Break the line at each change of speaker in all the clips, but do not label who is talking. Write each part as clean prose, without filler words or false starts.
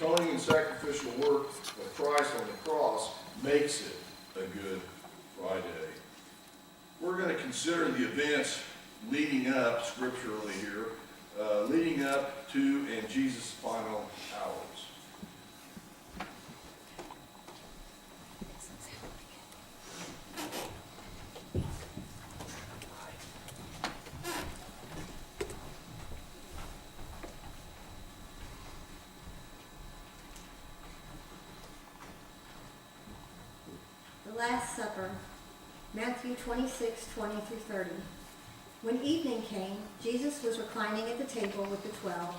atoning and sacrificial work of Christ on the cross makes it a Good Friday. We're going to consider the events leading up, scripturally here, leading up to and Jesus' final hours.
The Last Supper, Matthew 26:20-30. When evening came, Jesus was reclining at the table with the 12,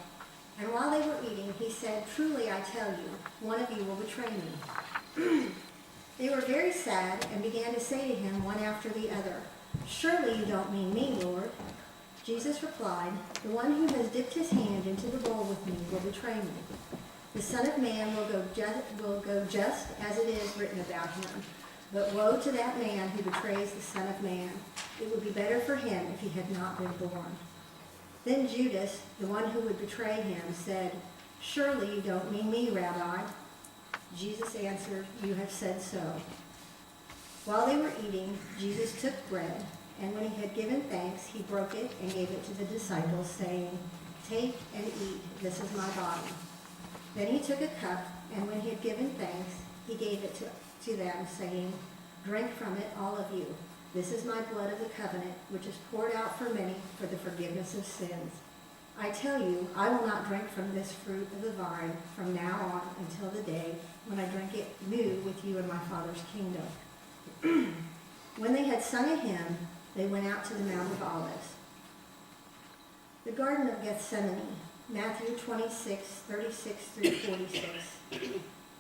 and while they were eating, he said, "Truly I tell you, one of you will betray me." They were very sad and began to say to him one after the other, "Surely you don't mean me, Lord." Jesus replied, "The one who has dipped his hand into the bowl with me will betray me. The Son of Man will go just as it is written about him. But woe to that man who betrays the Son of Man. It would be better for him if he had not been born." Then Judas, the one who would betray him, said, "Surely you don't mean me, Rabbi." Jesus answered, "You have said so." While they were eating, Jesus took bread, and when he had given thanks, he broke it and gave it to the disciples, saying, "Take and eat, this is my body." Then he took a cup, and when he had given thanks, he gave it to them, saying, "Drink from it, all of you. This is my blood of the covenant, which is poured out for many for the forgiveness of sins. I tell you, I will not drink from this fruit of the vine from now on until the day when I drink it new with you in my Father's kingdom." When they had sung a hymn, they went out to the Mount of Olives. The Garden of Gethsemane, Matthew 26:36-46.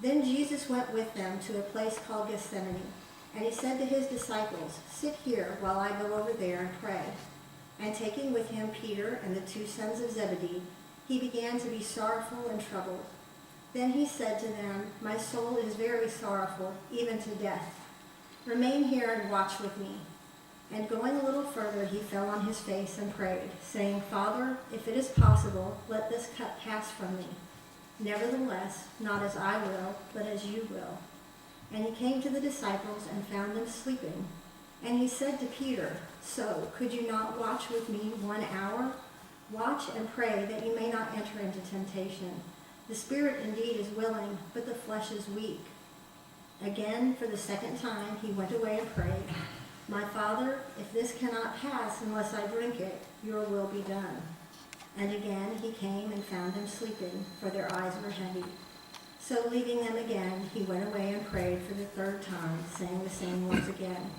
Then Jesus went with them to a place called Gethsemane, and he said to his disciples, "Sit here while I go over there and pray." And taking with him Peter and the 2 sons of Zebedee, he began to be sorrowful and troubled. Then he said to them, "My soul is very sorrowful, even to death. Remain here and watch with me." And going a little further, he fell on his face and prayed, saying, "Father, if it is possible, let this cup pass from me. Nevertheless, not as I will, but as you will." And he came to the disciples and found them sleeping. And he said to Peter, "So, could you not watch with me 1 hour? Watch and pray that you may not enter into temptation. The spirit indeed is willing, but the flesh is weak." Again, for the second time, he went away and prayed, "My Father, if this cannot pass unless I drink it, your will be done." And again he came and found them sleeping, for their eyes were heavy. So leaving them again, he went away and prayed for the 3rd time, saying the same words again.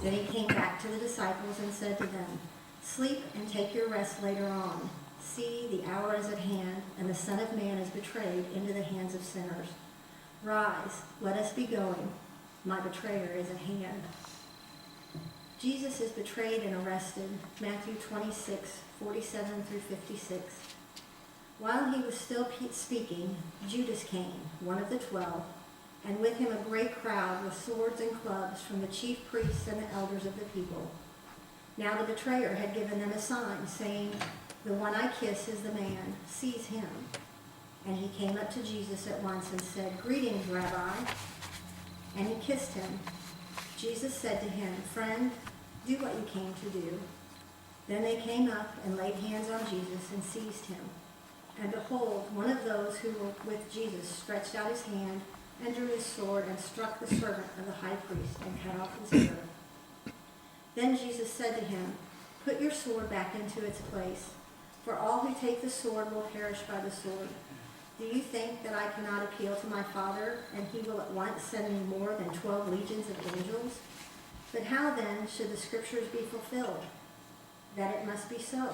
Then he came back to the disciples and said to them, "Sleep and take your rest later on. See, the hour is at hand, and the Son of Man is betrayed into the hands of sinners. Rise, let us be going. My betrayer is at hand." Jesus is betrayed and arrested, Matthew 26:47-56. While he was still speaking, Judas came, one of the 12, and with him a great crowd with swords and clubs from the chief priests and the elders of the people. Now the betrayer had given them a sign, saying, "The one I kiss is the man, seize him." And he came up to Jesus at once and said, "Greetings, Rabbi." And he kissed him. Jesus said to him, "Friend, do what you came to do." Then they came up and laid hands on Jesus and seized him. And behold, one of those who were with Jesus stretched out his hand and drew his sword and struck the servant of the high priest and cut off his ear. Then Jesus said to him, "Put your sword back into its place, for all who take the sword will perish by the sword. Do you think that I cannot appeal to my Father, and he will at once send me more than 12 legions of angels? But how then should the scriptures be fulfilled, that it must be so?"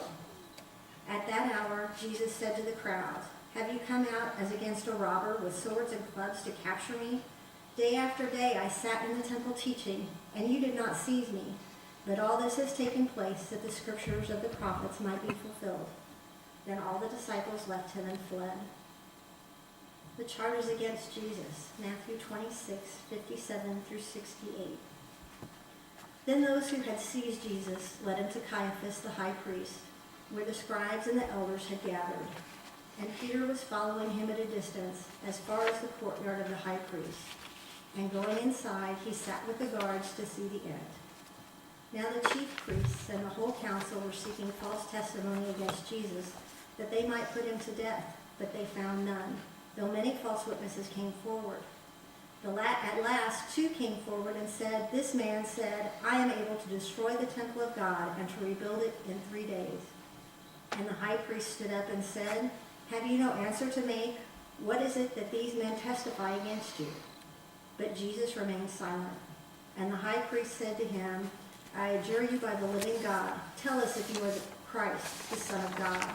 At that hour, Jesus said to the crowd, "Have you come out as against a robber with swords and clubs to capture me? Day after day I sat in the temple teaching, and you did not seize me. But all this has taken place that the scriptures of the prophets might be fulfilled." Then all the disciples left him and fled. The charges against Jesus, Matthew 26:57-68. Then those who had seized Jesus led him to Caiaphas the high priest, where the scribes and the elders had gathered. and Peter was following him at a distance as far as the courtyard of the high priest. And going inside, he sat with the guards to see the end. Now the chief priests and the whole council were seeking false testimony against Jesus, that they might put him to death, but they found none, though many false witnesses came forward. At last 2 came forward and said, "This man said, I am able to destroy the temple of God and to rebuild it in 3 days." And the high priest stood up and said, "Have you no answer to make? What is it that these men testify against you?" But Jesus remained silent. And the high priest said to him, "I adjure you by the living God, tell us if you are the Christ, the Son of God."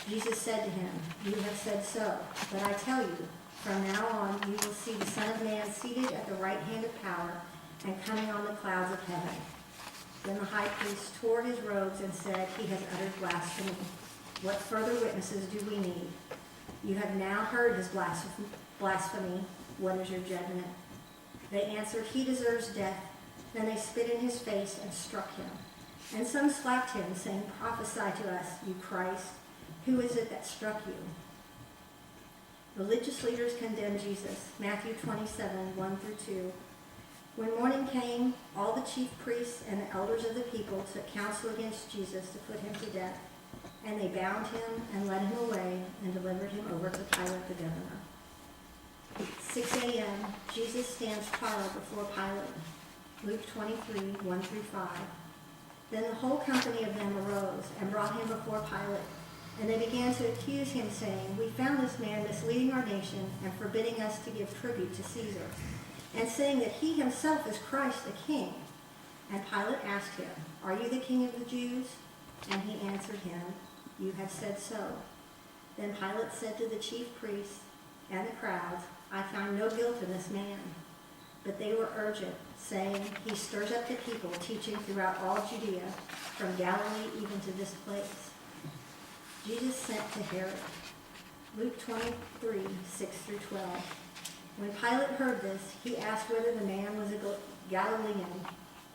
Jesus said to him, "You have said so, but I tell you, from now on you will see the Son of Man seated at the right hand of power and coming on the clouds of heaven." Then the high priest tore his robes and said, "He has uttered blasphemy. What further witnesses do we need? You have now heard his blasphemy. What is your judgment?" They answered, "He deserves death." Then they spit in his face and struck him. And some slapped him, saying, "Prophesy to us, you Christ. Who is it that struck you?" Religious leaders condemned Jesus. Matthew 27, 1-2. When morning came, all the chief priests and the elders of the people took counsel against Jesus to put him to death. And they bound him and led him away and delivered him over to Pilate the governor. 6 a.m., Jesus stands trial before Pilate. Luke 23, 1-5. Then the whole company of them arose and brought him before Pilate. And they began to accuse him, saying, "We found this man misleading our nation and forbidding us to give tribute to Caesar, and saying that he himself is Christ the King." And Pilate asked him, "Are you the King of the Jews?" And he answered him, "You have said so." Then Pilate said to the chief priests and the crowds, "I find no guilt in this man." But they were urgent, saying, "He stirs up the people, teaching throughout all Judea, from Galilee even to this place." Jesus sent to Herod. Luke 23, 6-12. When Pilate heard this, he asked whether the man was a Galilean.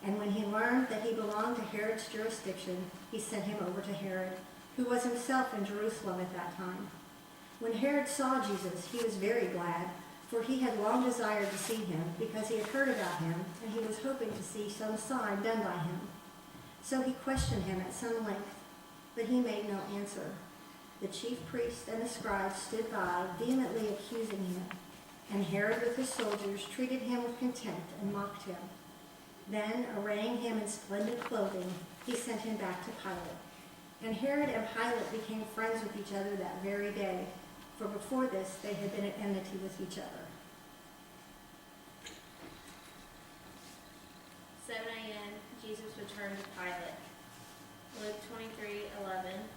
And when he learned that he belonged to Herod's jurisdiction, he sent him over to Herod, who was himself in Jerusalem at that time. When Herod saw Jesus, he was very glad, for he had long desired to see him, because he had heard about him, and he was hoping to see some sign done by him. So he questioned him at some length, but he made no answer. The chief priests and the scribes stood by, vehemently accusing him, and Herod with his soldiers treated him with contempt and mocked him. Then, arraying him in splendid clothing, he sent him back to Pilate. And Herod and Pilate became friends with each other that very day, for before this they had been at enmity with each other.
7 a.m., Jesus returned to Pilate. Luke 23:11.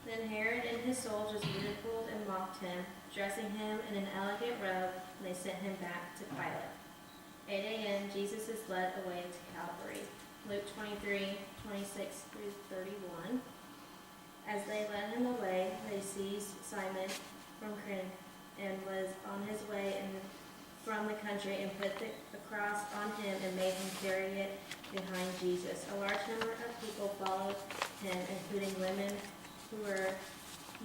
Then Herod and his soldiers ridiculed and mocked him, dressing him in an elegant robe, and they sent him back to Pilate. 8 a.m., Jesus is led away to Calvary. Luke 23:26-31. As they led him away, they seized Simon from Cyrene and was on his way from the country, and put the cross on him and made him carry it behind Jesus. A large number of people followed him, including women who were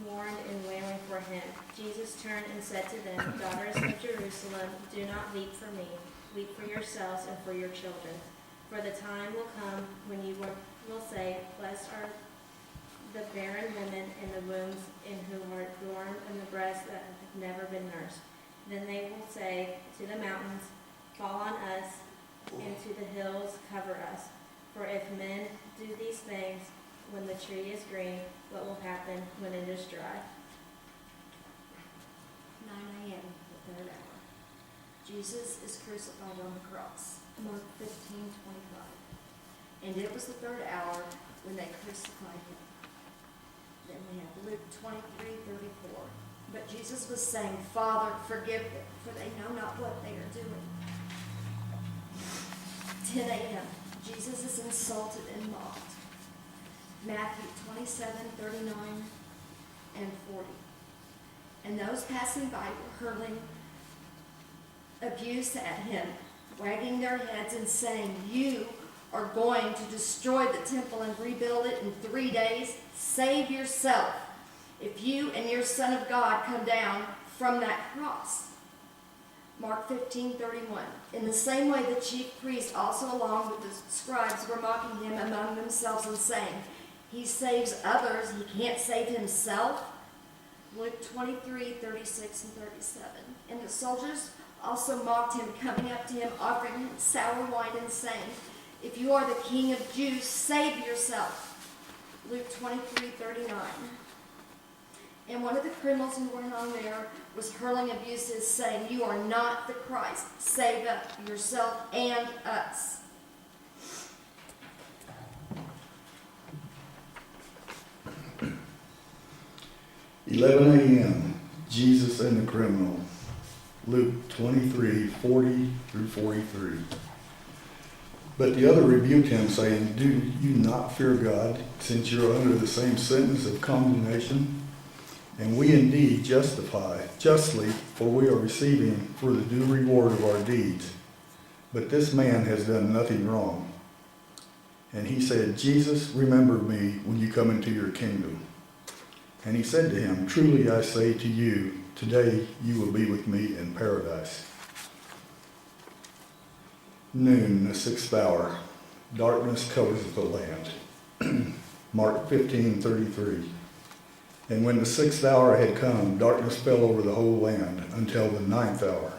mourned and wailing for him. Jesus turned and said to them, "Daughters of Jerusalem, do not weep for me. Weep for yourselves and for your children. For the time will come when you will say, Blessed are the barren women in the wombs in whom are born, and the breasts that have never been nursed. Then they will say to the mountains, Fall on us, and to the hills, cover us. For if men do these things when the tree is green, what will happen when it is dry?"
9 a.m., the third hour.
Jesus is crucified on the cross.
Mark 15:25.
And it was the third hour when they crucified him. Then we have Luke 23:34. But Jesus was saying, Father, forgive them, for they know not what they are doing. 10 a.m. Jesus is insulted and mocked. Matthew 27:39 and 40. And those passing by were hurling abuse at him, wagging their heads and saying, You are going to destroy the temple and rebuild it in 3 days? Save yourself. if you and your Son of God come down from that cross. Mark 15:31. In the same way, the chief priests also along with the scribes were mocking him among themselves and saying, he saves others, he can't save himself. Luke 23:36 and 37. And the soldiers also mocked him, coming up to him, offering him sour wine and saying, if you are the King of Jews, save yourself. Luke 23:39. And one of the criminals who were hung there was hurling abuses, saying, you are not the Christ. Save yourself and us.
"11 a.m. Jesus and the criminal." Luke 23:40 through 43. But the other rebuked him, saying, do you not fear God, since you are under the same sentence of condemnation? And we indeed justify justly, for we are receiving for the due reward of our deeds. But this man has done nothing wrong. And he said, Jesus, remember me when you come into your kingdom. And he said to him, truly I say to you, today you will be with me in paradise. Noon, the 6th hour. Darkness covers the land. Mark 15:33. And when the 6th hour had come, darkness fell over the whole land until the 9th hour.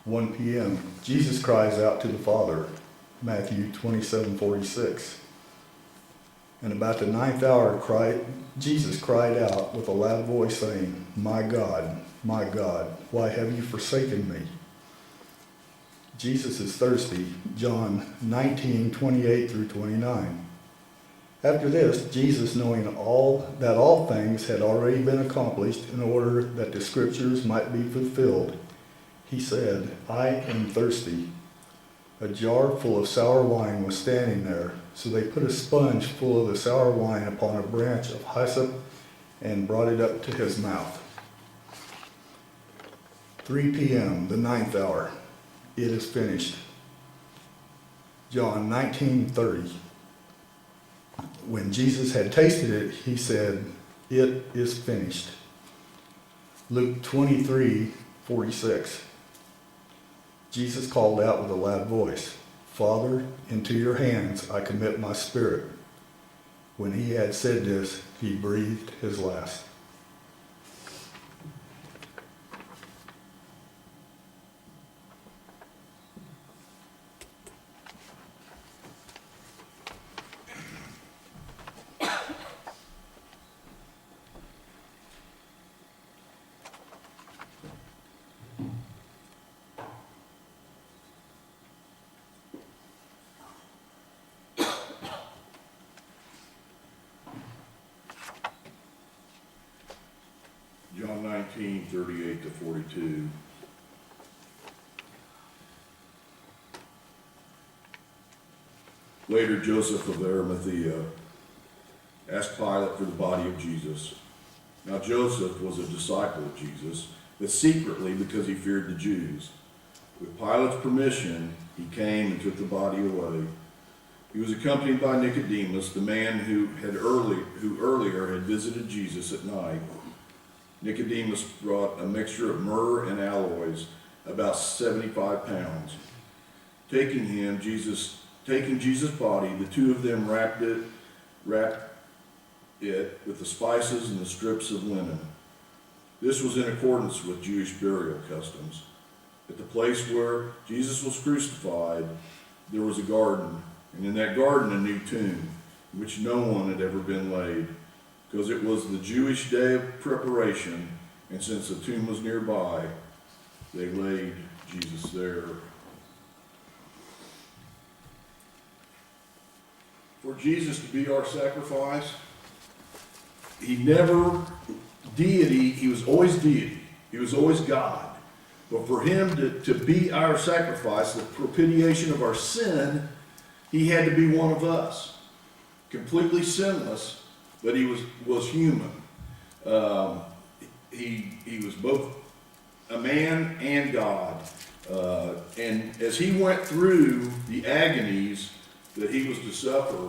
1 p.m. Jesus cries out to the Father. Matthew 27:46. And about the 9th hour, Jesus cried out with a loud voice, saying, my God, why have you forsaken me? Jesus is thirsty. John 19:28 through 29. After this, Jesus, knowing that all things had already been accomplished in order that the scriptures might be fulfilled, he said, I am thirsty. A jar full of sour wine was standing there, so they put a sponge full of the sour wine upon a branch of hyssop and brought it up to his mouth. 3 p.m., the 9th hour. It is finished. John 19:30. When Jesus had tasted it, he said, it is finished. Luke 23:46. Jesus called out with a loud voice, Father, into your hands I commit my spirit. When he had said this, he breathed his last.
John 19:38 to 42. Later, Joseph of Arimathea asked Pilate for the body of Jesus. Now Joseph was a disciple of Jesus, but secretly because he feared the Jews. With Pilate's permission, he came and took the body away. He was accompanied by Nicodemus, the man who earlier had visited Jesus at night. Nicodemus brought a mixture of myrrh and aloes, about 75 pounds. Taking Jesus' body, the two of them wrapped it with the spices and the strips of linen. This was in accordance with Jewish burial customs. At the place where Jesus was crucified, there was a garden, and in that garden a new tomb, in which no one had ever been laid, because it was the Jewish day of preparation, and since the tomb was nearby, they laid Jesus there. For Jesus to be our sacrifice, he was always deity. He was always God. But for him to be our sacrifice, the propitiation of our sin, he had to be one of us. Completely sinless, but he was human. He was both a man and God. And as he went through the agonies that he was to suffer,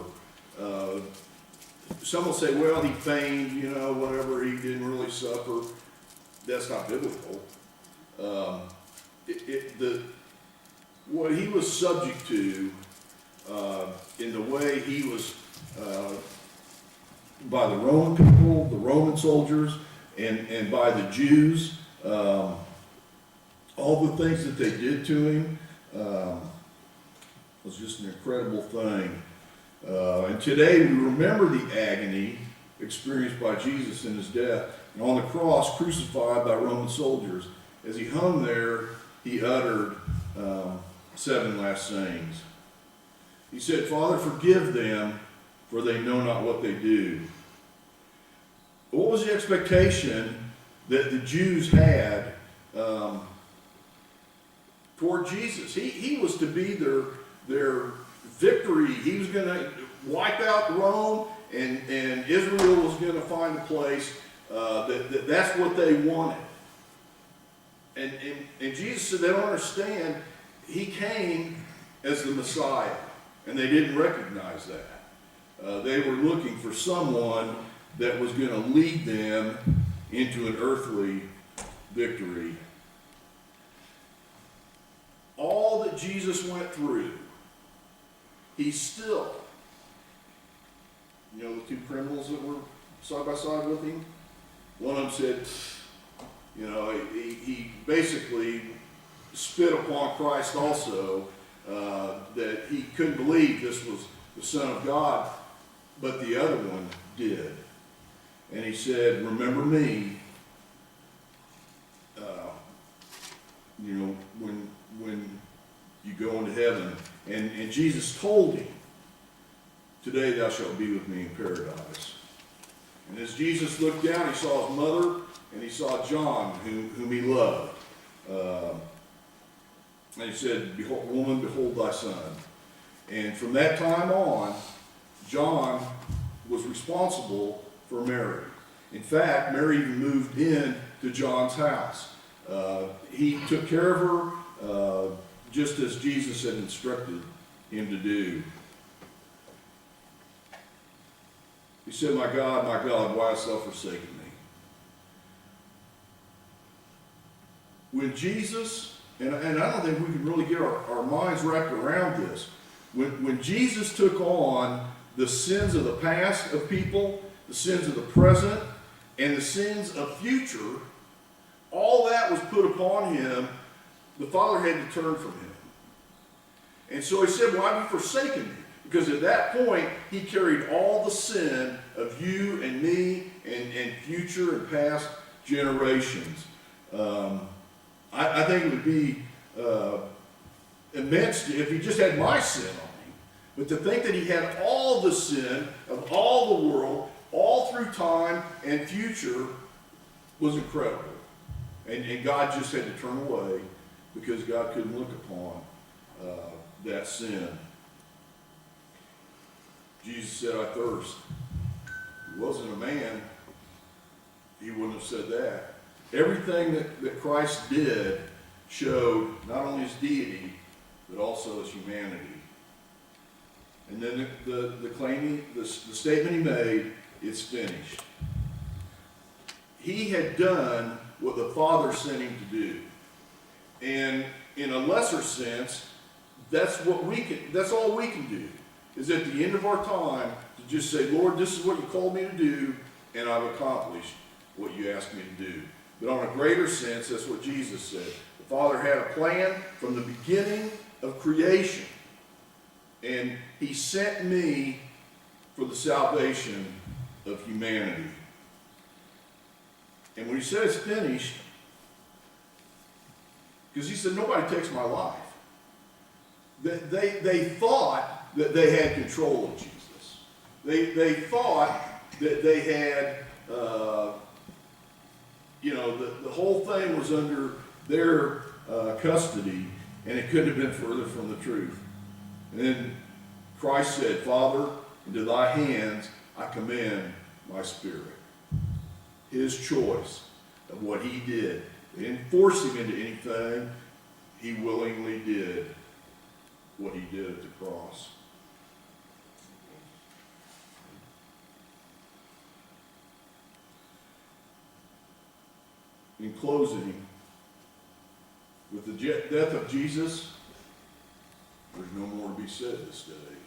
some will say, well, he feigned, you know, whatever, he didn't really suffer. That's not biblical. What he was subject to, in the way he was, by the Roman people, the Roman soldiers, and by the Jews, all the things that they did to him, was just an incredible thing. And today we remember the agony experienced by Jesus in his death. And on the cross, crucified by Roman soldiers, as he hung there, he uttered 7 last sayings. He said, Father, forgive them, for they know not what they do. What was the expectation that the Jews had toward Jesus? He was to be their victory. He was going to wipe out Rome, and Israel was going to find a place that's what they wanted. And Jesus said they don't understand. He came as the Messiah, and they didn't recognize that. They were looking for someone that was going to lead them into an earthly victory. All that Jesus went through, he still, you know, the 2 criminals that were side by side with him, one of them said, you know, he basically spit upon Christ also, that he couldn't believe this was the Son of God, but the other one did. And he said, remember me, you know, when you go into heaven. And Jesus told him, today thou shalt be with me in paradise. And as Jesus looked down, he saw his mother, and he saw John, whom he loved. And he said, behold, woman, behold thy son. And from that time on, John was responsible for Mary. In fact, Mary even moved in to John's house. He took care of her just as Jesus had instructed him to do. He said, my God, why hast thou forsaken me? When Jesus, and I don't think we can really get our minds wrapped around this, when Jesus took on the sins of the past of people, the sins of the present, and the sins of future, all that was put upon him. The Father had to turn from him. And so he said, why have you forsaken me? Because at that point, he carried all the sin of you and me and future and past generations. I think it would be immense if he just had my sin on him. But to think that he had all the sin of all the world, all through time and future, was incredible. And God just had to turn away because God couldn't look upon that sin. Jesus said, I thirst. If he wasn't a man, he wouldn't have said that. Everything that Christ did showed not only his deity, but also his humanity. And then the statement he made, it's finished. He had done what the Father sent him to do. And in a lesser sense, that's all we can do, is at the end of our time to just say, Lord, this is what you called me to do, and I've accomplished what you asked me to do. But on a greater sense, that's what Jesus said. The Father had a plan from the beginning of creation, and he sent me for the salvation of humanity. And when he said it's finished, because he said, nobody takes my life. They thought that they had control of Jesus. They thought that they had, the whole thing was under their custody, and it couldn't have been further from the truth. And then Christ said, Father, into thy hands I commend my spirit. His choice of what he did. They didn't force him into anything. He willingly did what he did at the cross. in closing, with the death of Jesus, there's no more to be said this day.